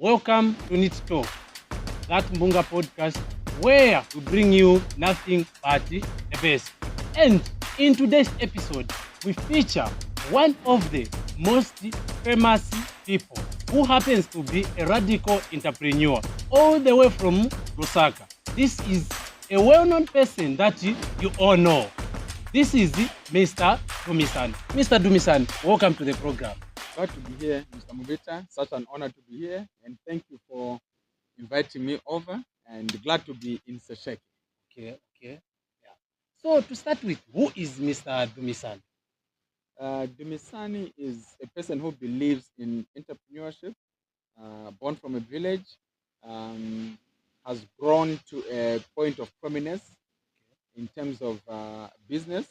Welcome to NITI Talk, that Mbunga podcast where we bring you nothing but the best. And in today's episode, we feature one of the most famous people who happens to be a radical entrepreneur all the way from Lusaka. This is a well-known person that you all know. This is Mr. Dumisani. Mr. Dumisani, welcome to the program. Glad to be here, Mr. Mubita. Such an honor to be here, and thank you for inviting me over. And glad to be in Sesheke. Okay. Yeah. So to start with, who is Mr. Dumisani? Dumisani is a person who believes in entrepreneurship, born from a village, has grown to a point of prominence in terms of business.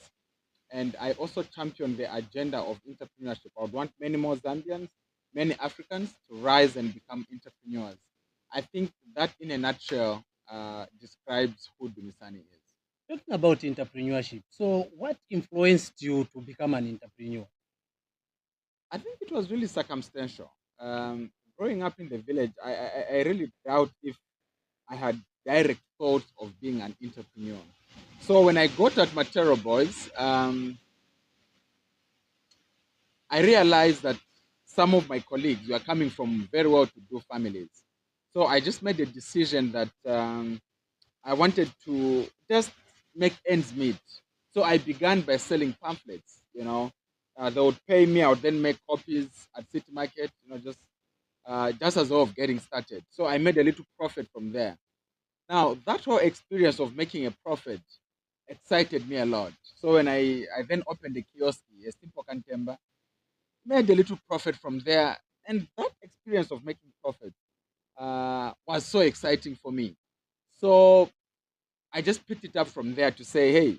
And I also champion the agenda of entrepreneurship. I would want many more Zambians, many Africans to rise and become entrepreneurs. I think that in a nutshell describes who Dumisani is. Talking about entrepreneurship, so what influenced you to become an entrepreneur? I think it was really circumstantial. Growing up in the village, I really doubt if I had direct thoughts of being an entrepreneur. So when I got at Matero Boys, I realized that some of my colleagues were coming from very well-to-do families. So I just made a decision that I wanted to just make ends meet. So I began by selling pamphlets. They would pay me. I would then make copies at City Market. Just as a way of getting started. So I made a little profit from there. Now that whole experience of making a profit excited me a lot. So when I then opened a kiosk, a simple cantemba, made a little profit from there, and that experience of making profit was so exciting for me. So I just picked it up from there to say, hey,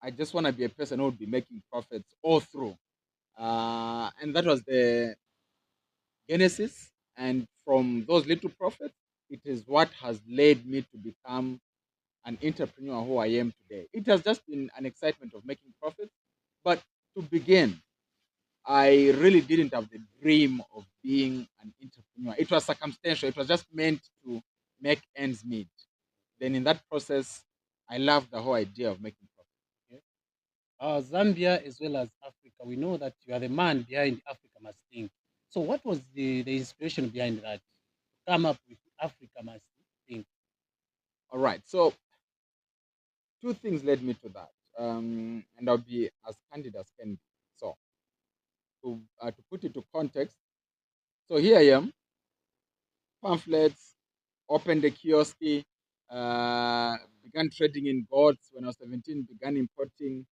I just want to be a person who would be making profits all through. And that was the genesis. And from those little profits, it is what has led me to become an entrepreneur who I am today. It has just been an excitement of making profits. But to begin, I really didn't have the dream of being an entrepreneur. It was circumstantial. It was just meant to make ends meet. Then in that process, I loved the whole idea of making profit. Zambia as well as Africa, we know that you are the man behind Africa Must Think. So what was the inspiration behind that? To come up with Africa Must Think. All right. So two things led me to that. And I'll be as candid as can be. So to put it to context, so here I am, pamphlets, opened a kiosk, began trading in goats when I was 17, began importing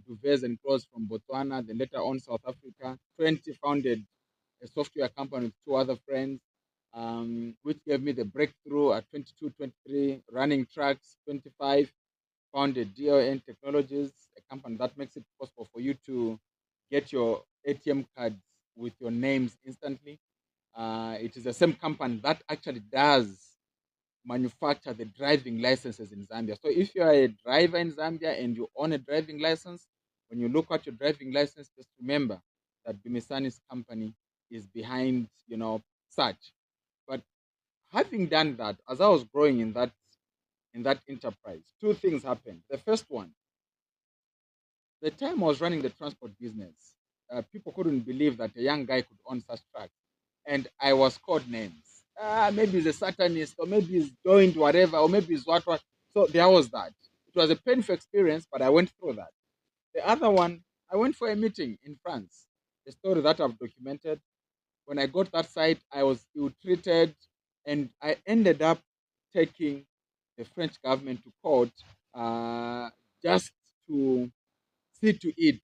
duvets and clothes from Botswana, then later on South Africa. 20, founded a software company with two other friends, which gave me the breakthrough at 22, 23, running trucks, 25, founded DON Technologies, a company that makes it possible for you to get your ATM cards with your names instantly. It is the same company that actually does manufacture the driving licenses in Zambia. So if you are a driver in Zambia and you own a driving license, when you look at your driving license, just remember that Dumisani's company is behind, such. But having done that, as I was growing in that enterprise, two things happened. The first one, the time I was running the transport business, people couldn't believe that a young guy could own such trucks. And I was called names. Maybe he's a Satanist, or maybe he's joined whatever, or maybe he's what. So there was that. It was a painful experience, but I went through that. The other one, I went for a meeting in France, a story that I've documented. When I got that site, I was ill-treated, and I ended up taking the French government to court just to see to it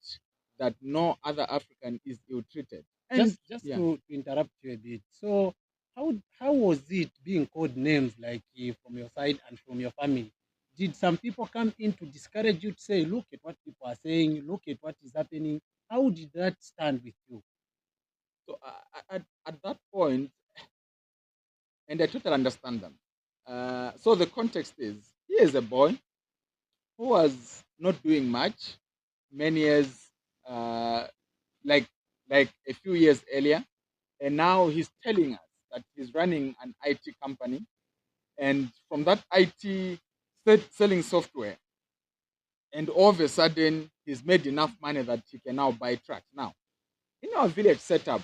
that no other African is ill-treated. And just to interrupt you a bit. So how was it being called names like from your side and from your family? Did some people come in to discourage you to say, look at what people are saying, look at what is happening? How did that stand with you? So at that point, and I totally understand them. So the context is, here is a boy who was not doing much many years, like a few years earlier, and now he's telling us that he's running an IT company, and from that IT selling software, and all of a sudden he's made enough money that he can now buy trucks. Now, in our village setup,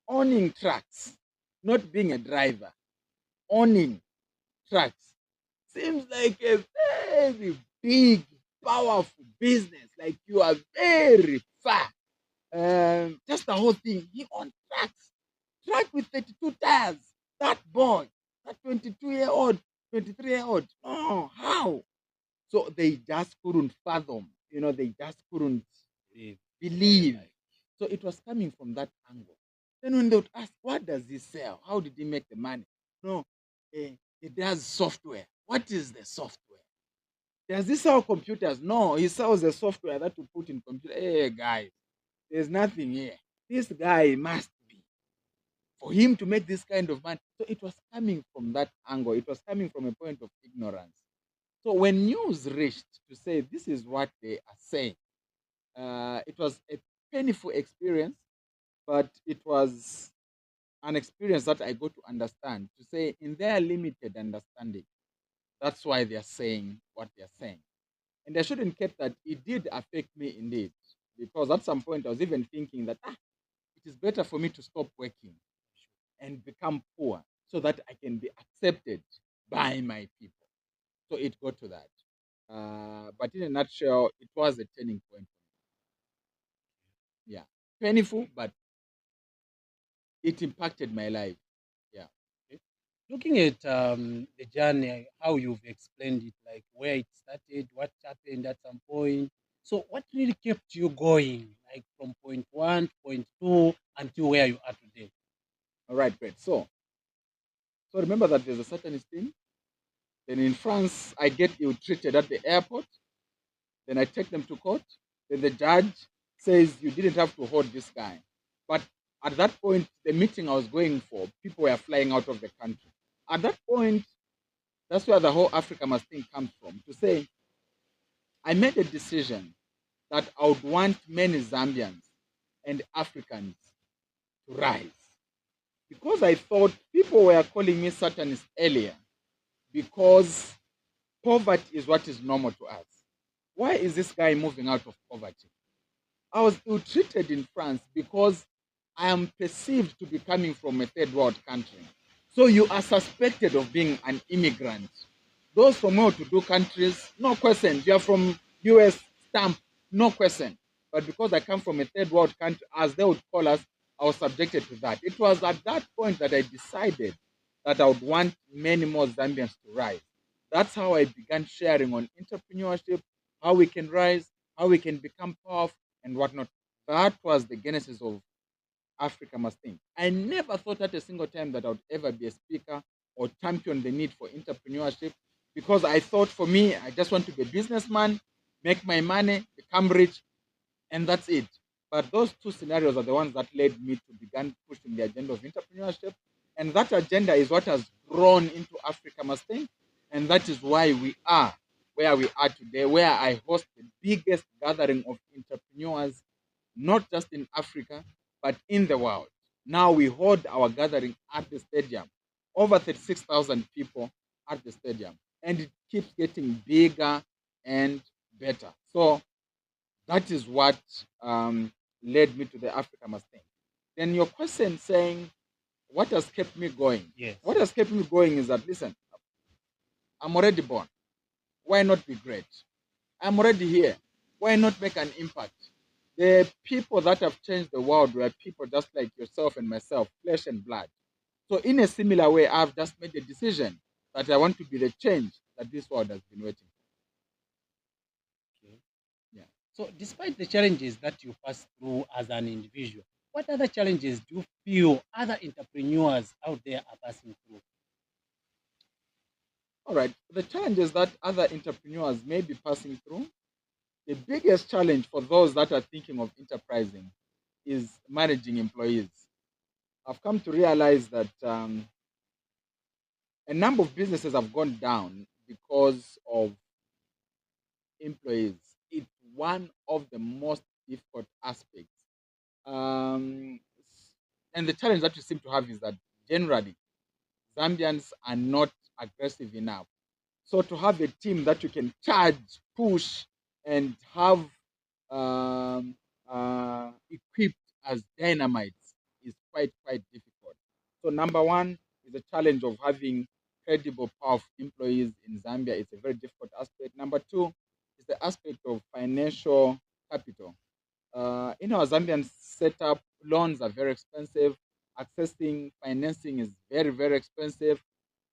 owning trucks, not being a driver, owning trucks seems like a very big, powerful business. Like you are very far. Just the whole thing. He on trucks, truck with 32 tires. That boy, that 22-year-old, 23-year-old. Oh, how? So they just couldn't fathom. They just couldn't believe. So it was coming from that angle. Then when they would ask, what does he sell? How did he make the money? No, he does software. What is the software? Does he sell computers? No, he sells the software that you put in computer. Hey, guys, there's nothing here. This guy must be. For him to make this kind of money. So it was coming from that angle. It was coming from a point of ignorance. So when news reached to say this is what they are saying, it was a painful experience, but it was an experience that I got to understand, to say in their limited understanding, that's why they're saying what they're saying. And I shouldn't get that it did affect me indeed, because at some point I was even thinking that it is better for me to stop working and become poor so that I can be accepted by my people. So it got to that. But in a nutshell, it was a turning point. Yeah. Painful, but it impacted my life. Yeah. Okay. Looking at the journey, how you've explained it, like where it started, what happened at some point. So, what really kept you going, like from point one to point two until where you are today? All right, great. So remember that there's a satanist thing. Then in France, I get ill-treated at the airport. Then I take them to court. Then the judge says you didn't have to hold this guy. But at that point, the meeting I was going for, people were flying out of the country. At that point, that's where the whole Africa Must Think comes from. To say, I made a decision that I would want many Zambians and Africans to rise. Because I thought people were calling me Satanist earlier, because poverty is what is normal to us. Why is this guy moving out of poverty? I was ill-treated in France because I am perceived to be coming from a third world country. So you are suspected of being an immigrant. Those from well-to-do countries, no question. You are from US, stamp, no question. But because I come from a third world country, as they would call us, I was subjected to that. It was at that point that I decided that I would want many more Zambians to rise. That's how I began sharing on entrepreneurship, how we can rise, how we can become powerful, and whatnot. That was the genesis of Africa Must Think. I never thought at a single time that I would ever be a speaker or champion the need for entrepreneurship, because I thought for me, I just want to be a businessman, make my money, become rich, and that's it. But those two scenarios are the ones that led me to begin pushing the agenda of entrepreneurship. And that agenda is what has grown into Africa Must Think. And that is why we are where we are today, where I host the biggest gathering of entrepreneurs, not just in Africa, but in the world. Now we hold our gathering at the stadium, over 36,000 people at the stadium. And it keeps getting bigger and better. So that is what led me to the Africa Must Think. Then your question saying, what has kept me going? Yes. What has kept me going is that, listen, I'm already born. Why not be great? I'm already here. Why not make an impact? The people that have changed the world were people just like yourself and myself, flesh and blood. So in a similar way, I've just made a decision that I want to be the change that this world has been waiting for. Okay. Yeah. So, despite the challenges that you pass through as an individual, what other challenges do you feel other entrepreneurs out there are passing through? All right. The challenges that other entrepreneurs may be passing through, the biggest challenge for those that are thinking of enterprising is managing employees. I've come to realize that a number of businesses have gone down because of employees. It's one of the most difficult aspects. And the challenge that we seem to have is that generally, Zambians are not aggressive enough. So to have a team that you can charge, push, and have equipped as dynamites is quite difficult. So number one is the challenge of having credible, powerful employees in Zambia. It's a very difficult aspect. Number two is the aspect of financial capital. In our Zambian setup, loans are very expensive. Accessing financing is very expensive,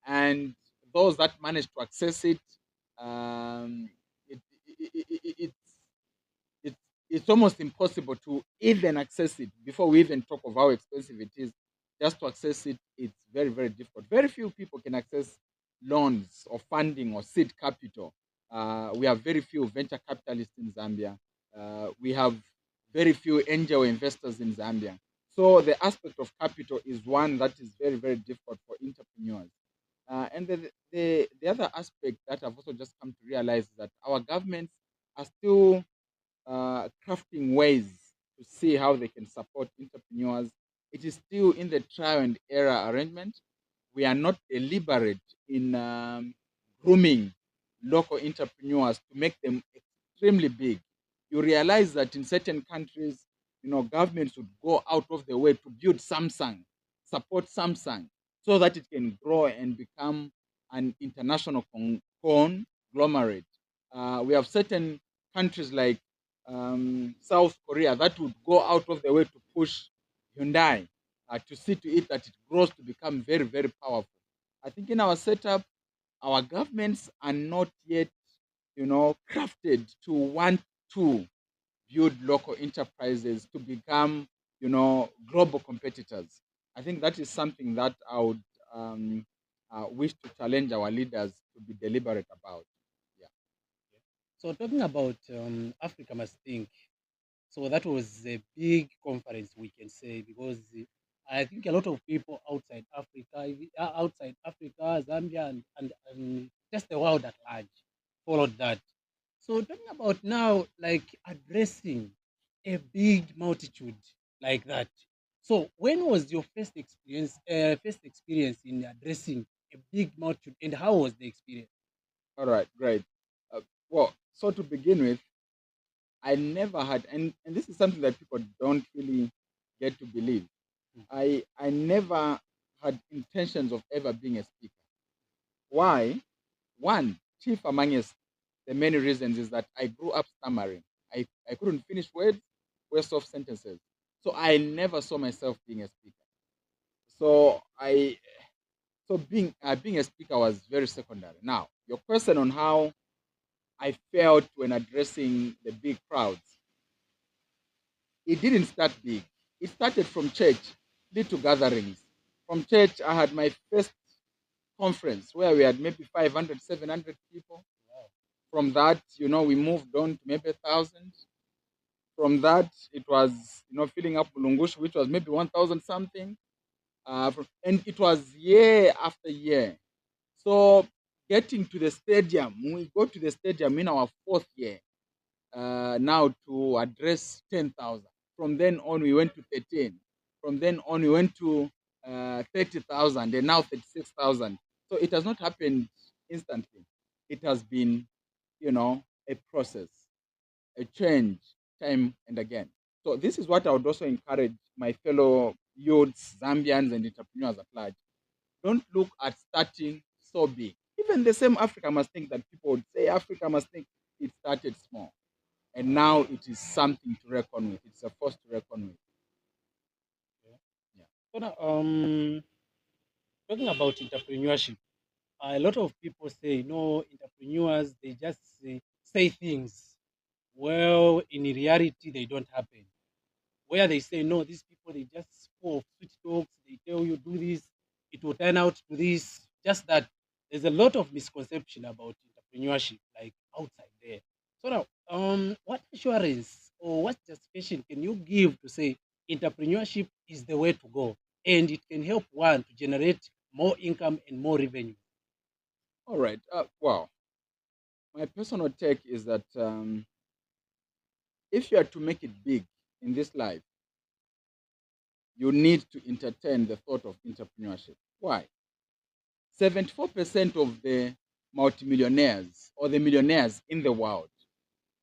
and those that manage to access it, um, it, it, it, it, it, it's it's almost impossible to even access it before we even talk of how expensive it is. Just to access it, it's very difficult. Very few people can access loans or funding or seed capital. We have very few venture capitalists in Zambia. We have very few angel investors in Zambia. So the aspect of capital is one that is very difficult for entrepreneurs. And the other aspect that I've also just come to realize is that our governments are still crafting ways to see how they can support entrepreneurs. It is still in the trial and error arrangement. We are not deliberate in grooming local entrepreneurs to make them extremely big. You realize that in certain countries, governments would go out of the way to build Samsung, support Samsung, so that it can grow and become an international conglomerate. We have certain countries like South Korea that would go out of the way to push Hyundai to see to it that it grows to become very powerful. I think in our setup, our governments are not yet, crafted to want to build local enterprises to become, global competitors. I think that is something that I would wish to challenge our leaders to be deliberate about. Yeah. So talking about Africa Must Think, so that was a big conference, we can say, because I think a lot of people outside Africa, Zambia, and just the world at large followed that. So talking about now, like addressing a big multitude like that. So when was your first experience in addressing a big multitude, and how was the experience? All right, great. Uh, well, so to begin with, I never had, and this is something that people don't really get to believe. Mm. I never had intentions of ever being a speaker. Why? One, chief among us, the many reasons is that I grew up stammering. I couldn't finish words, words of sentences. So I never saw myself being a speaker. So being a speaker was very secondary. Now, your question on how I felt when addressing the big crowds, it didn't start big. It started from church, little gatherings. From church, I had my first conference where we had maybe 500, 700 people. Wow. From that, we moved on to maybe 1,000. From that, it was, filling up Mulungush, which was maybe 1,000 something. And it was year after year. So getting to the stadium, we go to the stadium in our fourth year now to address 10,000. From then on, we went to 13. From then on, we went to 30,000 and now 36,000. So it has not happened instantly. It has been, a process, a change, time and again. So this is what I would also encourage my fellow youths, Zambians, and entrepreneurs at large. Don't look at starting so big. Even the same Africa Must Think that people would say Africa Must Think, it started small. And now it is something to reckon with. It's a force to reckon with. Yeah. Yeah. So now, talking about entrepreneurship, a lot of people say, no, entrepreneurs, they just say things. Well, in reality, they don't happen. Where they say, no, these people, they just full of sweet talks. They tell you, do this, it will turn out to this. Just that there's a lot of misconception about entrepreneurship, like outside there. So now, what assurance or what justification can you give to say entrepreneurship is the way to go and it can help one to generate more income and more revenue? All right. Well, my personal take is that if you are to make it big in this life, you need to entertain the thought of entrepreneurship. Why? 74% of the multimillionaires or the millionaires in the world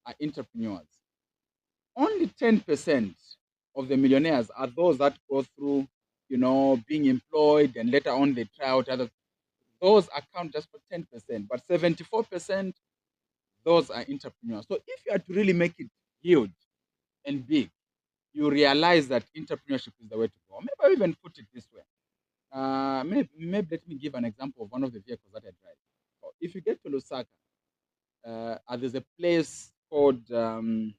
are entrepreneurs. Only 10% of the millionaires are those that go through, being employed and later on they try out other. Those account just for 10%, but 74%, those are entrepreneurs. So if you are to really make it huge and big, you realize that entrepreneurship is the way to go. Maybe I even put it this way. Maybe let me give an example of one of the vehicles that I drive. So if you get to Lusaka, there's a place called Land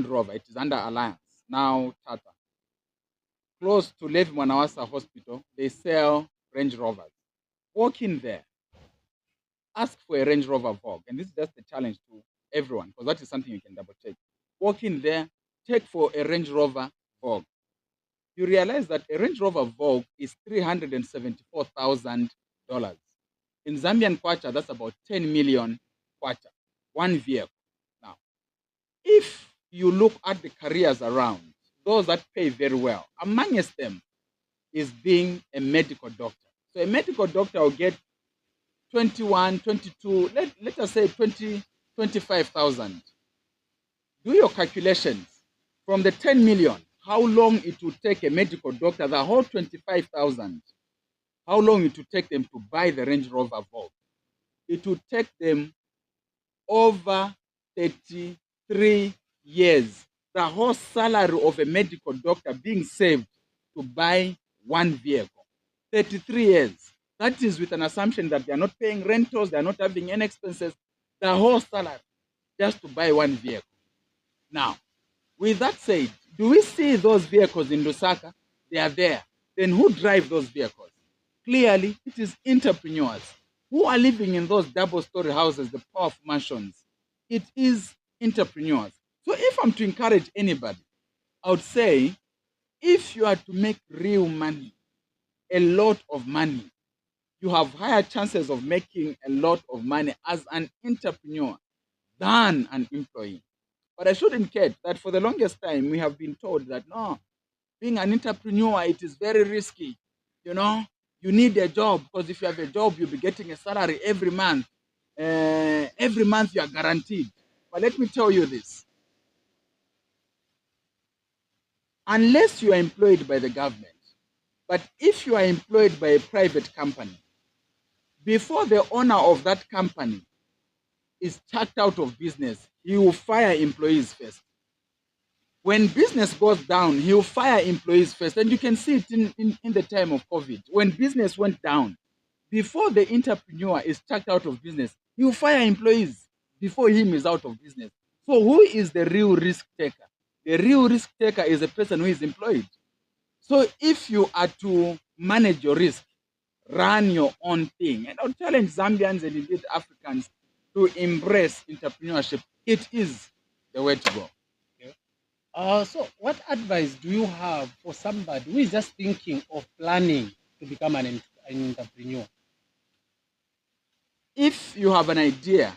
Rover. It is under Alliance, now Tata. Close to Levi Mwanawasa Hospital, they sell Range Rovers. Walk in there, ask for a Range Rover Vogue. And this is just a challenge to everyone, because that is something you can double check. Walk in there, check for a Range Rover Vogue. You realize that a Range Rover Vogue is $374,000. In Zambian kwacha, that's about 10 million kwacha, one vehicle. Now, if you look at the careers around, those that pay very well, amongst them is being a medical doctor. So a medical doctor will get 21, 22, let us say 20, 25,000. Do your calculations. From the 10 million, how long it will take a medical doctor, the whole 25,000, how long it will take them to buy the Range Rover Vogue? It will take them over 33 years. The whole salary of a medical doctor being saved to buy one vehicle. 33 years. That is with an assumption that they are not paying rentals, they are not having any expenses. The whole salary just to buy one vehicle. Now, with that said, do we see those vehicles in Lusaka? They are there. Then who drive those vehicles? Clearly, it is entrepreneurs who are living in those double-story houses, the powerful mansions. It is entrepreneurs. So if I'm to encourage anybody, I would say, if you are to make real money, a lot of money, you have higher chances of making a lot of money as an entrepreneur than an employee. But I shouldn't kid that for the longest time, we have been told that, no, being an entrepreneur, it is very risky. You need a job, because if you have a job, you'll be getting a salary every month. Every month you are guaranteed. But let me tell you this. Unless you are employed by the government, but if you are employed by a private company, before the owner of that company is chucked out of business, he will fire employees first. When business goes down, he will fire employees first. And you can see it in the time of COVID. When business went down, before the entrepreneur is chucked out of business, he will fire employees before him is out of business. So who is the real risk taker? The real risk taker is a person who is employed. So if you are to manage your risk, run your own thing. And I'll challenge Zambians and indeed Africans to embrace entrepreneurship. It is the way to go. So what advice do you have for somebody who is just thinking of planning to become an entrepreneur? If you have an idea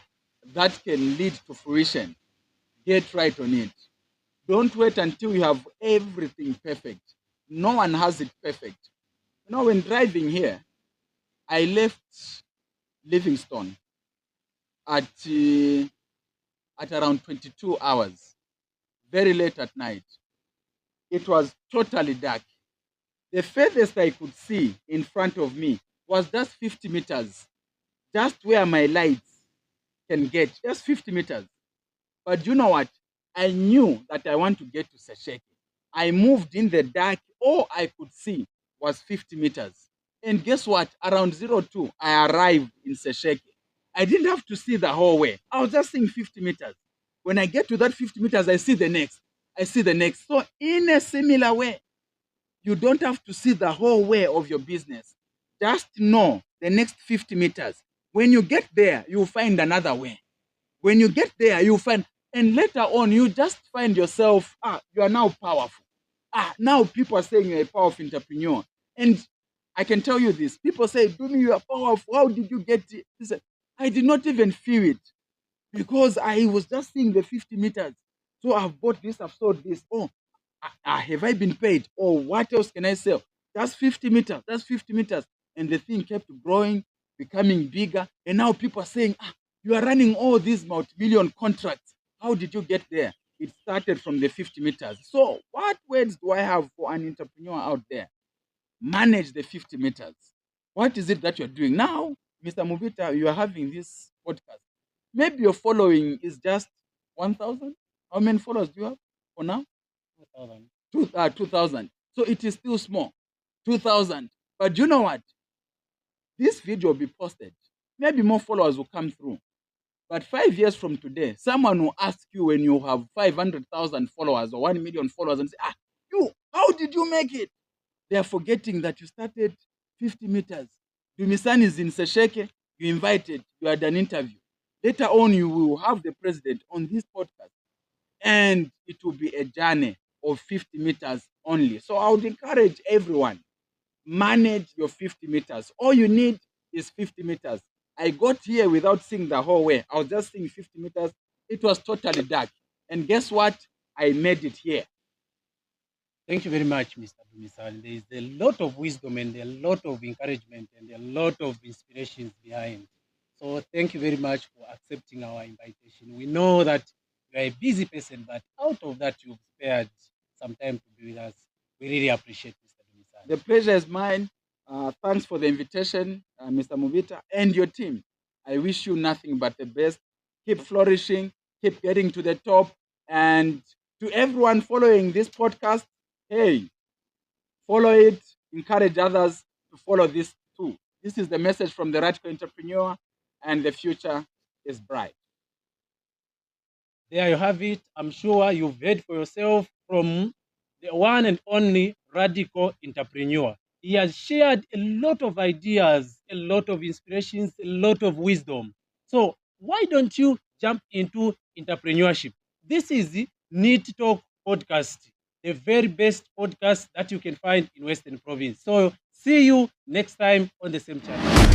that can lead to fruition, get right on it. Don't wait until you have everything perfect. No one has it perfect. When driving here, I left Livingstone at around 22 hours, very late at night. It was totally dark. The furthest I could see in front of me was just 50 meters, just where my lights can get, just 50 meters. But you know what? I knew that I want to get to Sesheke. I moved in the dark. All I could see was 50 meters. And guess what? Around 02, I arrived in Sesheke. I didn't have to see the whole way. I was just seeing 50 meters. When I get to that 50 meters, I see the next. I see the next. So in a similar way, you don't have to see the whole way of your business. Just know the next 50 meters. When you get there, you'll find another way. When you get there, you'll find, and later on, you just find yourself, you are now powerful. Now people are saying you're a powerful entrepreneur. And I can tell you this. People say, Dumi, you are powerful. How did you get it? Listen, I did not even feel it because I was just seeing the 50 meters. So I've bought this, I've sold this. Oh, Have I been paid? Or what else can I sell? That's 50 meters. That's 50 meters. And the thing kept growing, becoming bigger. And now people are saying, you are running all these multi-million contracts. How did you get there? It started from the 50 meters. So what words do I have for an entrepreneur out there? Manage the 50 meters. What is it that you're doing? Now, Mr. Mubita, you are having this podcast. Maybe your following is just 1,000. How many followers do you have for now? 2,000. 2,000. So it is still small. 2,000. But you know what? This video will be posted. Maybe more followers will come through. But 5 years from today, someone will ask you when you have 500,000 followers or 1 million followers and say, how did you make it? They are forgetting that you started 50 meters. Dumisani is in Sesheke, you invited, you had an interview. Later on, you will have the president on this podcast, and it will be a journey of 50 meters only. So I would encourage everyone, manage your 50 meters. All you need is 50 meters. I got here without seeing the whole way. I was just seeing 50 meters. It was totally dark. And guess what? I made it here. Thank you very much, Mr. Dumisani. There is a lot of wisdom and a lot of encouragement and a lot of inspirations behind. So thank you very much for accepting our invitation. We know that you are a busy person, but out of that, you've spared some time to be with us. We really appreciate Mr. Dumisani. The pleasure is mine. Thanks for the invitation, Mr. Mubita, and your team. I wish you nothing but the best. Keep flourishing, keep getting to the top. And to everyone following this podcast, hey, follow it, encourage others to follow this too. This is the message from the Radical Entrepreneur, and the future is bright. There you have it. I'm sure you've heard for yourself from the one and only Radical Entrepreneur. He has shared a lot of ideas, a lot of inspirations, a lot of wisdom. So why don't you jump into entrepreneurship? This is the NITI Talk Podcast, the very best podcast that you can find in Western Province. So see you next time on the same channel.